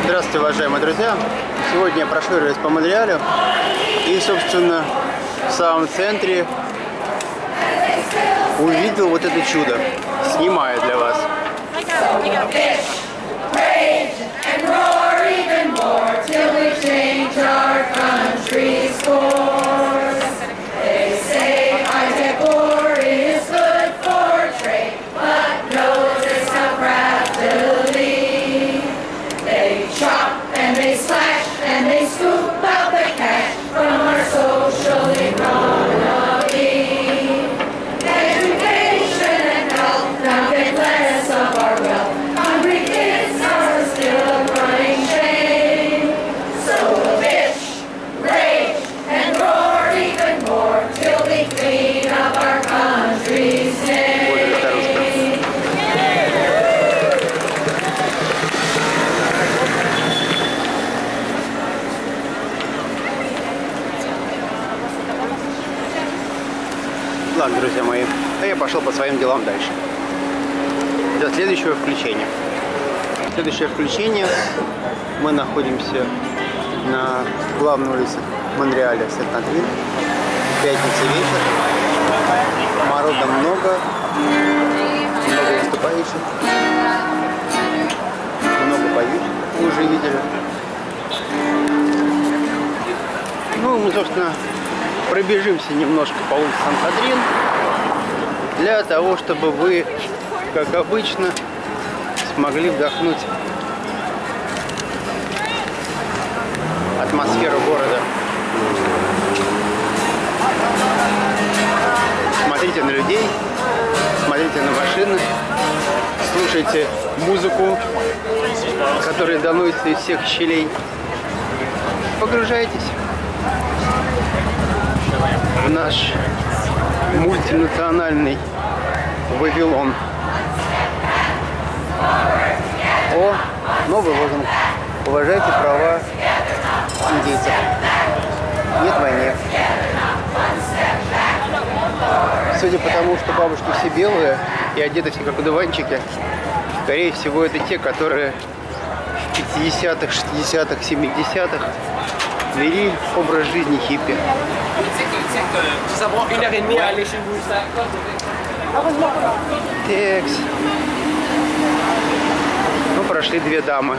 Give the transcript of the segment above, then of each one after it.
Здравствуйте, уважаемые друзья! Сегодня я прошвыриваюсь по Монреалю и, собственно, в самом центре увидел вот это чудо. Снимаю для вас. Ладно, друзья мои, а я пошел по своим делам дальше. До следующего включения. Следующее включение. Мы находимся на главной улице Монреаля, Сент-Катрин. Пятница вечер. Народа много. Много выступающих. Много поющих, вы уже видели. Ну, мы, собственно, пробежимся немножко по улице Сент-Катрин для того, чтобы вы, как обычно, смогли вдохнуть атмосферу города. Смотрите на людей, смотрите на машины, слушайте музыку, которая доносится из всех щелей. Погружайтесь в наш мультинациональный Вавилон. О, новый лозунг. Уважайте права индейцев. Нет войне. Судя по тому, что бабушки все белые и одеты все как одуванчики, скорее всего, это те, которые в 50-х, 60-х, 70-х вели образ жизни хиппи. Текс. Ну, прошли две дамы,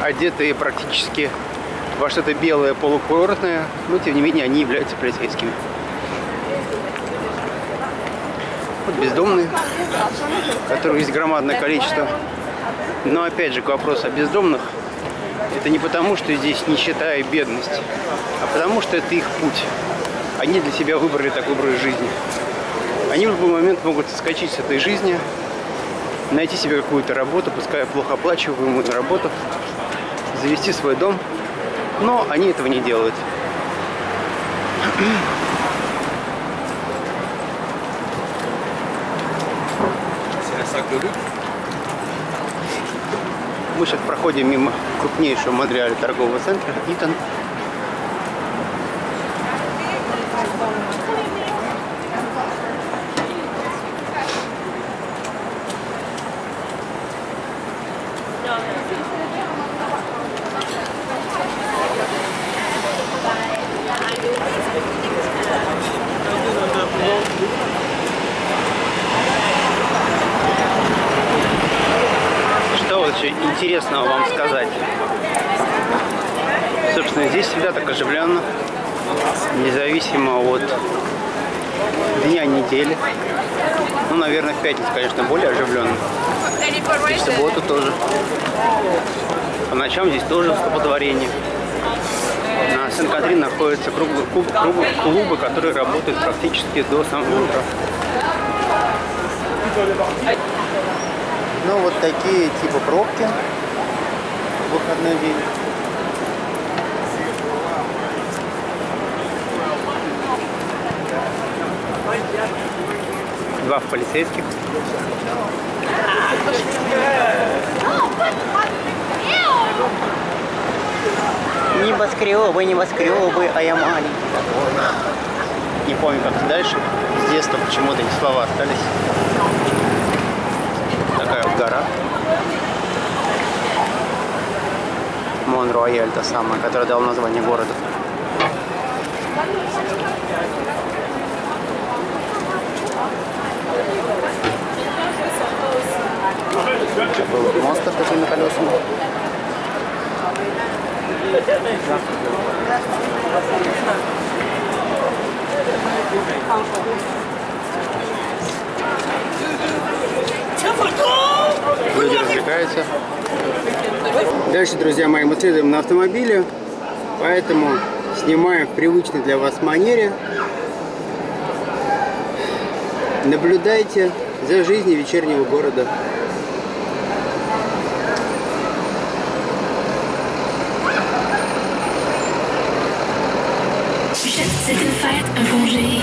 одетые практически во что-то белое, полукурортное, но тем не менее они являются полицейскими. Вот бездомные, которых есть громадное количество. Но опять же, к вопросу о бездомных, это не потому, что здесь нищета и бедность, а потому, что это их путь. Они для себя выбрали такой образ жизни. Они в любой момент могут соскочить с этой жизни, найти себе какую-то работу, пускай плохо оплачиваемую работу, завести свой дом, но они этого не делают. Мы сейчас проходим мимо крупнейшего в Монреале торгового центра Итон. Интересного вам сказать. Собственно, здесь всегда так оживленно, независимо от дня недели. Ну, наверное, в пятницу, конечно, более оживленно. И в субботу тоже. По ночам здесь тоже столпотворение. На Сент-Катрин находятся клубы, которые работают практически до самого утра. Ну, вот такие типа пробки в выходной день. Два в полицейских. Небоскребы, небоскребы, а я маленький такой. не помню как дальше. С детства почему-то эти слова остались. Такая вот гора. Мон-Рояль, та самая, которая дала название городу. Был монстр такой на колесах. Люди развлекаются. Дальше, друзья мои, мы следуем на автомобиле, поэтому снимаем в привычной для вас манере. Наблюдайте за жизнью вечернего города. C'est une fête, un congé,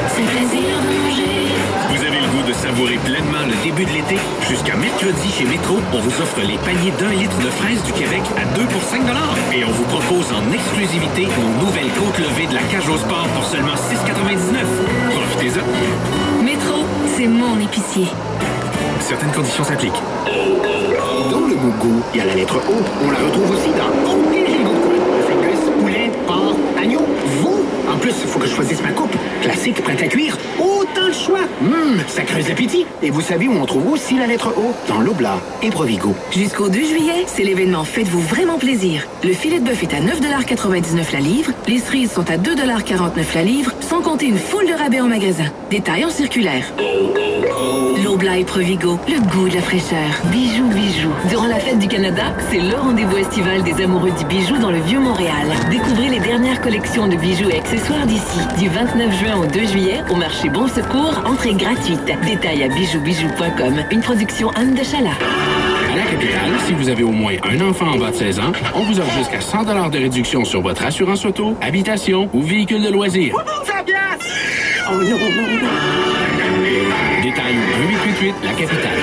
c'est le plaisir de manger. Vous avez le goût de savourer pleinement le début de l'été? Jusqu'à mercredi, chez Métro, on vous offre les paniers d'1 litre de fraises du Québec à 2 pour 5 $. Et on vous propose en exclusivité nos nouvelles côtes levées de la cage au sport pour seulement 6,99 $. Profitez-en. Métro, c'est mon épicier. Certaines conditions s'appliquent. Dans le mot goût, il y a la lettre O. On la retrouve aussi dans O. Fingers, poulet, porc, agneau, veau. En plus, il faut que je choisisse ma coupe. Classique, prête à cuire. Autant de choix. Ça creuse l'appétit. Et vous savez où on trouve aussi la lettre O? Dans l'Oblat et Provigo. Jusqu'au 2 juillet, c'est l'événement Faites-vous vraiment plaisir. Le filet de bœuf est à 9,99 $ la livre. Les cerises sont à 2,49 $ la livre, sans compter une foule de rabais en magasin. Détails en circulaire. L'Oblat et Provigo, le goût de la fraîcheur. Bijoux, bijoux. Durant la fête du Canada, c'est le rendez-vous estival des amoureux du bijou dans le Vieux-Montréal. Découvrez les dernières collections de bijoux et accessoires d'ici. Du 29 juin au 2 juillet, au marché Bon Secours, entrée gratuite. Détails à bijoubijou.com. Une production Anne de Chala. À la capitale, si vous avez au moins un enfant en bas de 16 ans, on vous offre jusqu'à 100 $ de réduction sur votre assurance auto, habitation ou véhicule de loisirs. Oh non, non, non. Détail 1888, la capitale.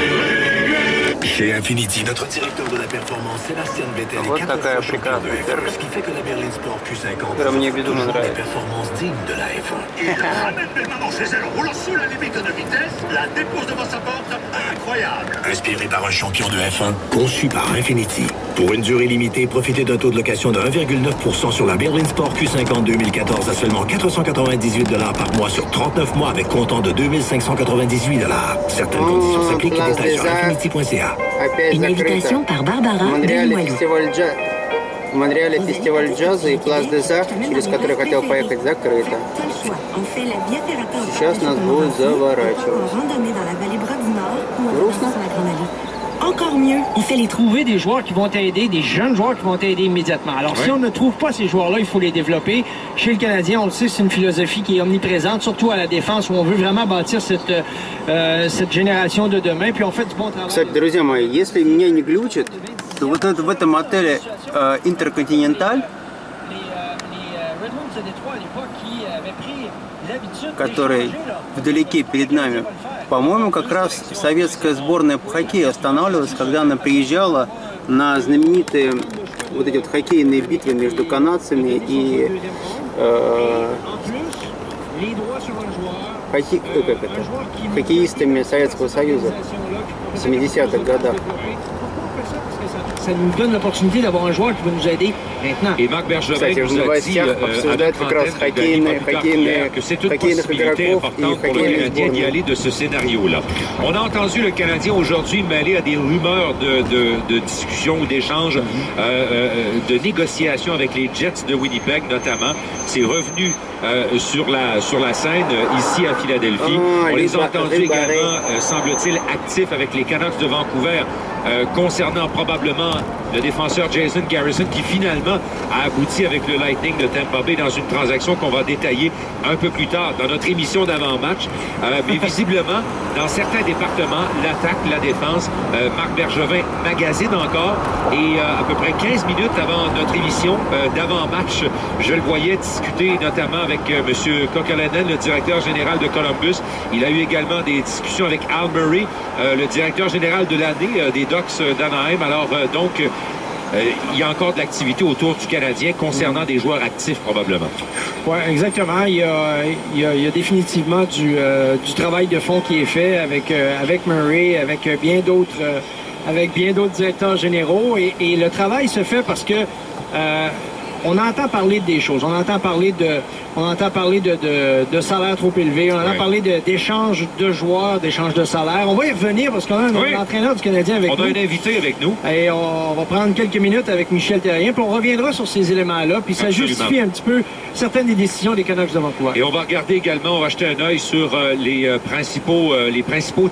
Chez Infinity, notre directeur de la performance, Sébastien Vettel, Вот est 4 такая fois champion de прекрасная F1, церковь, ce qui fait que la Berlin Sport Q50 которая мне безумно toujours des нравится. performances dignes de la F1. Il ramène Belmano chez elle en roulant sous la limite de vitesse, la dépose devant sa porte, incroyable. Inspiré par un champion de F1, conçu par Infinity. Pour une durée limitée, profitez d'un taux de location de 1,9% sur la Berlin Sport Q50 2014 à seulement 498 $ par mois sur 39 mois avec comptant de 2598 $. Certaines conditions s'appliquent. Détails sur infinity.ca. Опять Une invitation par Barbara В Монреале Delmoilou. фестиваль джаза и Плас des Arts, через который хотел поехать, закрыто. Сейчас нас будут заворачивать. Грустно? Encore mieux, Il faut trouver des joueurs qui vont t'aider, des jeunes joueurs qui vont t'aider immédiatement. Alors, si on ne trouve pas ces joueurs-là, il faut les développer. Chez le Canadien, on le sait, c'est une philosophie qui est omniprésente, surtout à la défense, où on veut vraiment bâtir cette génération de demain. Puis on fait du bon travail. Кстати, друзья мои, если меня не глючит, то вот это, в этом отеле Интерконтиненталь, который вдалеке перед нами, по-моему, как раз советская сборная по хоккею останавливалась, когда она приезжала на знаменитые вот эти вот хоккейные битвы между канадцами и хоккеистами Советского Союза в 70-х годах. Ça nous donne l'opportunité d'avoir un joueur qui va nous aider maintenant. Et Marc Bergevin Кстати, в nous a dit новостях обсуждают как раз хоккейных que c'est une possibilité игроков и importante pour le хоккейных Canadien d'y сборных. aller de ce scénario-là. On a entendu le Canadien aujourd'hui mêlé à des rumeurs de discussions ou d'échanges, de négociations avec les Jets de Winnipeg notamment. C'est revenu sur la scène ici à Philadelphie. On les a entendus également, semble-t-il, actifs avec les Canucks de Vancouver concernant probablement le défenseur Jason Garrison qui finalement a abouti avec le Lightning de Tampa Bay dans une transaction qu'on va détailler un peu plus tard dans notre émission d'avant-match. Mais visiblement, dans certains départements, l'attaque, la défense, Marc Bergevin magasine encore et à peu près 15 minutes avant notre émission d'avant-match, je le voyais discuter notamment avec M. Kokalainen, le directeur général de Columbus. Il a eu également des discussions avec Al Murray, le directeur général de l'année des Ducks d'Anaheim. Alors donc, il y a encore de l'activité autour du Canadien concernant des joueurs actifs, probablement. Oui, exactement. Il y a définitivement du travail de fond qui est fait avec Murray, avec bien d'autres directeurs généraux. Et le travail se fait parce que on entend parler des choses. On entend parler de salaires trop élevés. On entend parler d'échanges de joueurs, d'échanges de salaires. On va y revenir parce qu'on a un entraîneur du Canadien avec nous. On a un invité avec nous. Et on va prendre quelques minutes avec Michel Therrien, puis on reviendra sur ces éléments-là. Puis ça justifie un petit peu certaines des décisions des Canucks de Vancouver. Et on va regarder également, on va jeter un œil sur les principaux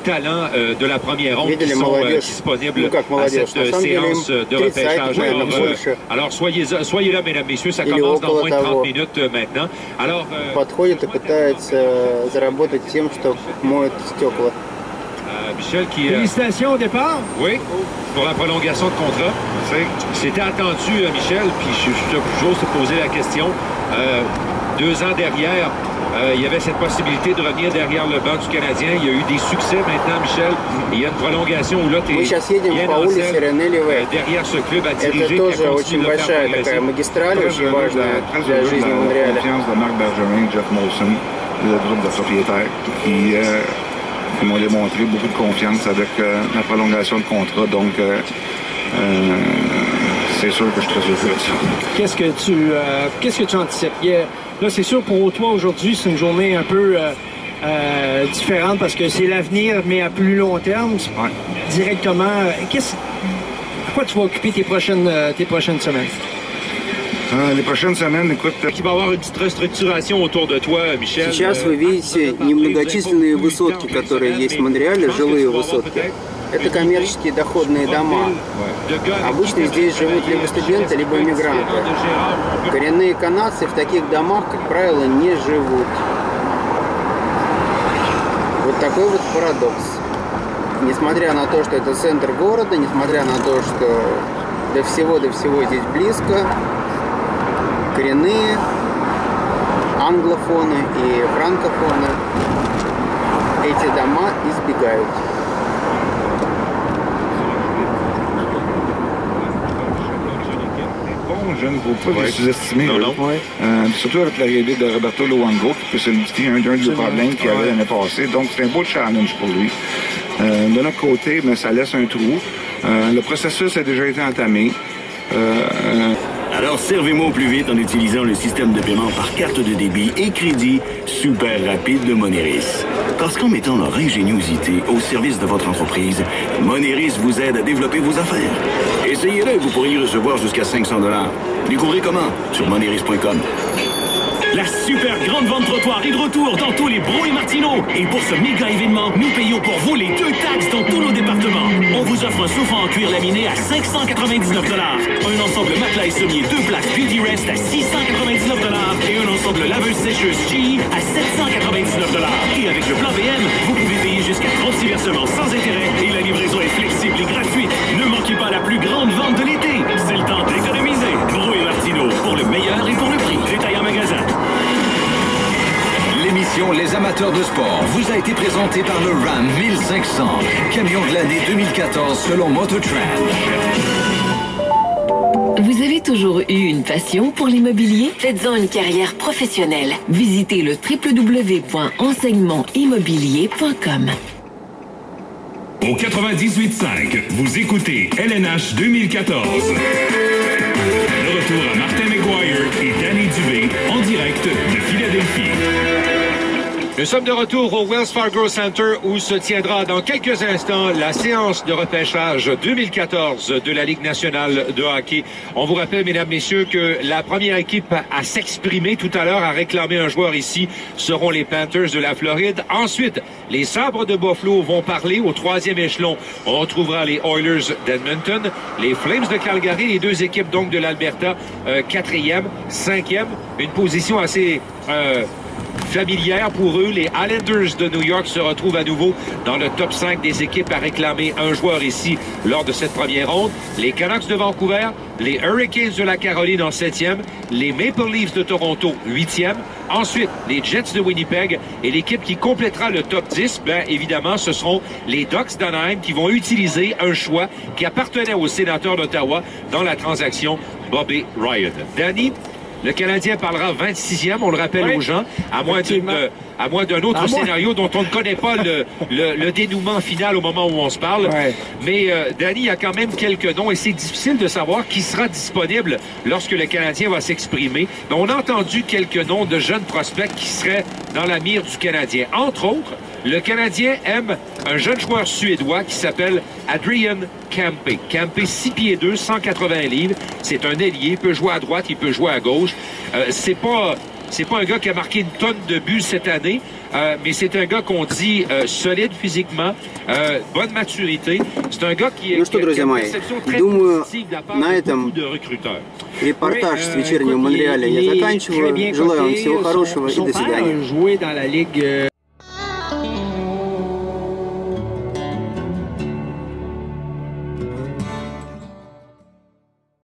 talents de la première ronde qui sont disponibles à cette séance de repêchage. Alors soyez là, mesdames, messieurs, ça commence dans moins de 30 minutes maintenant. Alors, подходит и пытается заработать тем, что моет стекла. Michel qui... Félicitations au départ. Oui, pour la prolongation de contrat. C'était attendu, Michel, puis j'ose te poser la question. 2 ans derrière, il y avait cette possibilité de revenir derrière le banc du Canadien. Il y a eu des succès maintenant, Michel. Il y a une prolongation où là, tu es bien en selle, derrière ce club à diriger. Это тоже очень большая такая магистраль, очень важная для жизни в Монреале. Confiance de Marc Bergevin, Jeff Molson, le groupe de propriétaires qui m'ont démontré beaucoup de confiance avec la prolongation de contrat. Donc, c'est sûr que je suis très heureux de ça. Qu'est-ce que tu anticipes? Là, c'est sûr, pour toi, aujourd'hui, c'est une journée un peu différente parce que c'est l'avenir, mais à plus long terme. Ouais. Directement, à quoi tu vas occuper tes prochaines semaines? Les prochaines semaines, écoute... Il va y avoir une petite restructuration autour de toi, Michel. Сейчас вы видите немногочисленные высотки, которые есть в Монреале, жилые высотки. Это коммерческие доходные дома. Обычно здесь живут либо студенты, либо иммигранты. Коренные канадцы в таких домах, как правило, не живут. Вот такой вот парадокс. Несмотря на то, что это центр города, несмотря на то, что до всего здесь близко, коренные англофоны и франкофоны эти дома избегают. Je ne veux pas les sous-estimer. Surtout avec l'arrivée de Roberto Luongo, qui peut s'indiquer un des problèmes qu'il y avait l'année passée. Donc, c'est un beau challenge pour lui. De notre côté, mais ça laisse un trou. Le processus a déjà été entamé. Alors, servez-moi au plus vite en utilisant le système de paiement par carte de débit et crédit super rapide de Moneris. Parce qu'en mettant leur ingéniosité au service de votre entreprise, Moneris vous aide à développer vos affaires. Essayez-le, vous pourriez recevoir jusqu'à 500 $. Découvrez comment sur moneris.com. La super grande vente trottoir est de retour dans tous les Bro et Martineau. Et pour ce méga événement, nous payons pour vous les 2 taxes dans tous nos départements. On vous offre un sofa en cuir laminé à 599 $, un ensemble matelas et sommier 2 places Beauty Rest à 699 $ et un ensemble laveuse-sécheuse GE à 799 $. Et avec le plan BM, vous pouvez payer jusqu'à 36 versements sans intérêt et la livraison est flexible et gratuite. Ne manquez pas la plus grande vente de l'été. C'est le temps d'économiser. Bro et Martineau, pour le meilleur et pour le prix. Détail en magasin. L'émission Les amateurs de sport vous a été présentée par le Ram 1500, camion de l'année 2014 selon Mototrend. Vous avez toujours eu une passion pour l'immobilier? Faites-en une carrière professionnelle. Visitez le www.enseignementimmobilier.com. Au 98.5, vous écoutez LNH 2014. De retour à Martin McGuire et Danny Dubé en direct de Philadelphie. Nous sommes de retour au Wells Fargo Center où se tiendra dans quelques instants la séance de repêchage 2014 de la Ligue nationale de hockey. On vous rappelle, mesdames, messieurs, que la première équipe à s'exprimer tout à l'heure, à réclamer un joueur ici, seront les Panthers de la Floride. Ensuite, les Sabres de Buffalo vont parler au 3e échelon. On retrouvera les Oilers d'Edmonton, les Flames de Calgary, les 2 équipes donc de l'Alberta, 4e, 5e, une position assez... familière pour eux. Les Islanders de New York se retrouvent à nouveau dans le top 5 des équipes à réclamer un joueur ici lors de cette première ronde. Les Canucks de Vancouver, les Hurricanes de la Caroline en 7e, les Maple Leafs de Toronto 8e, Ensuite, les Jets de Winnipeg et l'équipe qui complétera le top 10, bien évidemment, ce seront les Ducks d'Anaheim qui vont utiliser un choix qui appartenait aux sénateurs d'Ottawa dans la transaction Bobby Ryan. Danny, le Canadien parlera 26e, on le rappelle aux gens, à moins d'un autre scénario dont on ne connaît pas le dénouement final au moment où on se parle. Ouais. Mais Danny, il y a quand même quelques noms et c'est difficile de savoir qui sera disponible lorsque le Canadien va s'exprimer. Mais on a entendu quelques noms de jeunes prospects qui seraient dans la mire du Canadien. Entre autres, le Canadien aime un jeune joueur suédois qui s'appelle Adrian Kempe. Kempe, 6 pieds 2, 180 livres. C'est un ailier, il peut jouer à droite, il peut jouer à gauche. C'est pas un gars qui a marqué une tonne de buts cette année, mais c'est un gars qu'on dit solide physiquement, bonne maturité. C'est un gars qui a une perception très positive de la part de beaucoup de recruteurs. Репортаж с вечернего Монреаля я заканчиваю. Желаю вам всего хорошего и до свидания.